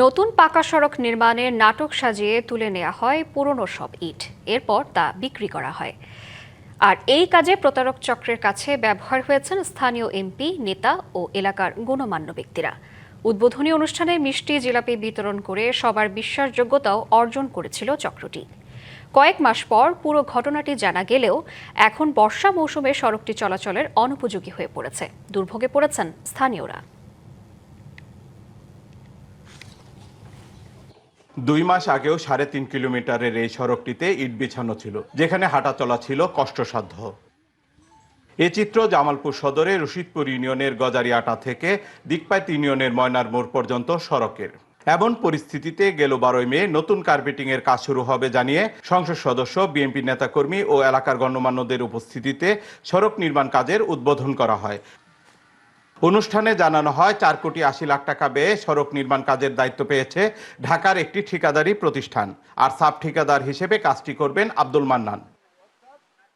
নতুন পাকা সড়ক নির্মাণের নাটক সাজিয়ে তুলে নেওয়া হয় পুরনো সব ইট, এরপর তা বিক্রি করা হয়। আর এই কাজে প্রতারক চক্রের কাছে ব্যবহার হয়েছেন স্থানীয় এমপি, নেতা ও এলাকার গণ্যমান্য ব্যক্তিরা। উদ্বোধনী অনুষ্ঠানে মিষ্টি জিলাপি বিতরণ করে সবার বিশ্বাসযোগ্যতাও অর্জন করেছিল চক্রটি। কয়েক মাস পর পুরো ঘটনাটি জানা গেলেও এখন বর্ষা মৌসুমে সড়কটি চলাচলের অনুপযোগী হয়ে পড়েছে। দুর্ভোগে পড়েছেন স্থানীয়রা। 2 মাস আগেও 3.5 কিলোমিটারের এই সড়কটিতে ইট বিছানো ছিল, যেখানে হাঁটা চলা ছিল কষ্টসাধ্য। এ চিত্র জামালপুর সদরের রশিদপুর ইউনিয়নের গজারিয়াটা থেকে দিকপাইত ইউনিয়নের ময়নার মোড় পর্যন্ত সড়কের। এমন পরিস্থিতিতে গেল 12 মে নতুন কার্পেটিং এর কাজ শুরু হবে জানিয়ে সংসদ সদস্য, বিএনপি নেতাকর্মী ও এলাকার গণ্যমান্যদের উপস্থিতিতে সড়ক নির্মাণ কাজের উদ্বোধন করা হয়। অনুষ্ঠানে জানানো হয় 4 কোটি 80 লাখ টাকা ব্যয়ে সড়ক নির্মাণ কাজের দায়িত্ব পেয়েছে ঢাকার একটি ঠিকাদারি প্রতিষ্ঠান, আর সাব ঠিকাদার হিসেবে কাজটি করবেন আব্দুল মান্নান।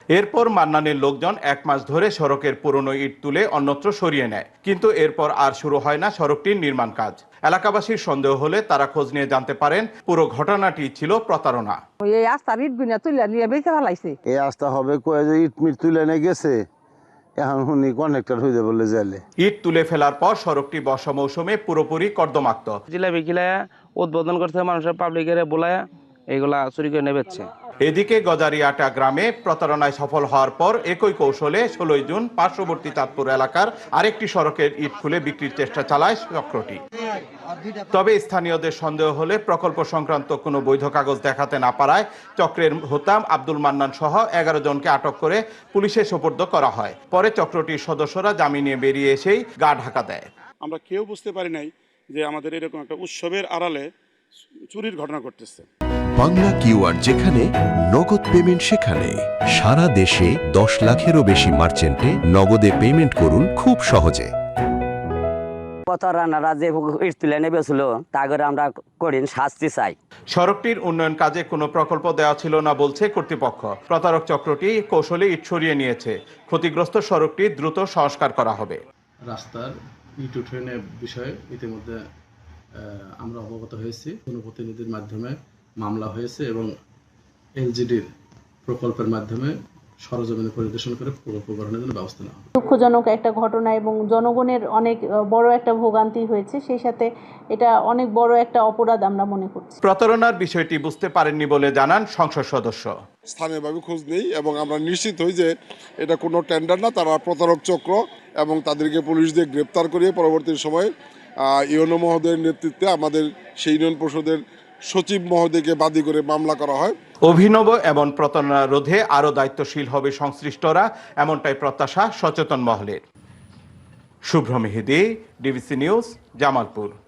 এরপর মান্নানের লোকজন 1 মাস ধরে সড়কের পুরনো ইট তুলে অন্যত্র সরিয়ে নেয়, কিন্তু এরপর আর শুরু হয় না সড়কটির নির্মাণ কাজ। এলাকাবাসীর সন্দেহ হলে তারা খোঁজ নিয়ে জানতে পারেন পুরো ঘটনাটি ছিল প্রতারণা। এই রাস্তার ইট গুনা তুলে নিয়ে বেঁচে ফেলাইছে। এই রাস্তা হবে কয়ে যে ইট মিট তুলে নিয়ে গেছে, এখন উনি কন্ট্রাক্টর হয়ে যাবে বলে জালে। ইট তুলে ফেলার পর সড়কটি বর্ষা মৌসুমে পুরোপুরি কর্দমাক্ত। জিলাপি খিলায়া উদ্বোধন করছে, মানুষের পাবলিকের বলায়া এগুলা চুরি করে নেবেছে। এদিকে গজারিয়াটা গ্রামে প্রতারণায় সফল হওয়ার পর একই কৌশলে 16 জুন পার্শ্ববর্তী চাঁদপুর এলাকার আরেকটি সড়কের ইট খুলে বিক্রির চেষ্টা চালায় চক্রটি। তবে স্থানীয়দের সন্দেহ হলে প্রকল্প সংক্রান্ত কোনো বৈধ কাগজ দেখাতে না পারায় চক্রের হোতাম আব্দুল মান্নান সহ 11 জনকে আটক করে পুলিশে সোপর্দ করা হয়। পরে চক্রটির সদস্যরা জামিনে বেরিয়ে এসেই গা ঢাকা দেয়। আমরা কেউ বুঝতে পারি নাই যে আমাদের এরকম একটা উৎসবের আড়ালে চুরির ঘটনা ঘটতেছে। বাংলা কিউআর, যেখানে নগদ পেমেন্ট সেখানে। সারা দেশে 10 লাখেরও বেশি মার্চেন্টে নগদে পেমেন্ট করুন খুব সহজে। প্রতারণারা যে ইট তুলে নেবেছিল তা করে আমরা করিন শাস্তি চাই। সড়কটির উন্নয়ন কাজে কোনো প্রকল্প দেওয়া ছিল না বলছে কর্তৃপক্ষ। প্রতারক চক্রটি কৌশলে ইট সরিয়ে নিয়েছে। ক্ষতিগ্রস্ত সড়কটি দ্রুত সংস্কার করা হবে। রাস্তার ইট উঠোনের বিষয়ে ইতিমধ্যে আমরা অবগত হয়েছি। জনপ্রতিনিধির মাধ্যমে মামলা হয়েছে এবং এলজিডির প্রকল্পের মাধ্যমে সরজমিনে পরিদর্শন করে প্রকল্প গঠনের জন্য ব্যবস্থা নেওয়া হবে। দুঃখজনক একটা ঘটনা এবং জনগণের অনেক বড় একটা ভোগান্তি হয়েছে, সেই সাথে এটা অনেক বড় একটা অপরাধ আমরা মনে করছি। প্রতারণার বিষয়টি বুঝতে পারেননি বলে জানান সংসদ সদস্য। স্থানীয়ভাবে খোঁজ নেই এবং আমরা নিশ্চিত হই যে এটা কোনো টেন্ডার না, তারা প্রতারক চক্র, এবং তাদেরকে পুলিশ দিয়ে গ্রেপ্তার করিয়ে পরবর্তী সময়ে ইউনো মহোদয়ের নেতৃত্বে আমাদের সেই ইউনিয়ন পরিষদের সচিব মহোদয়কে বাদী করে মামলা করা হয়। অভিনব এবং প্রতারণা রোধে আরও দায়িত্বশীল হবে সংশ্লিষ্টরা, এমনটাই প্রত্যাশা সচেতন মহলের। শুভ্র মেহেদী, ডিবিসি নিউজ, জামালপুর।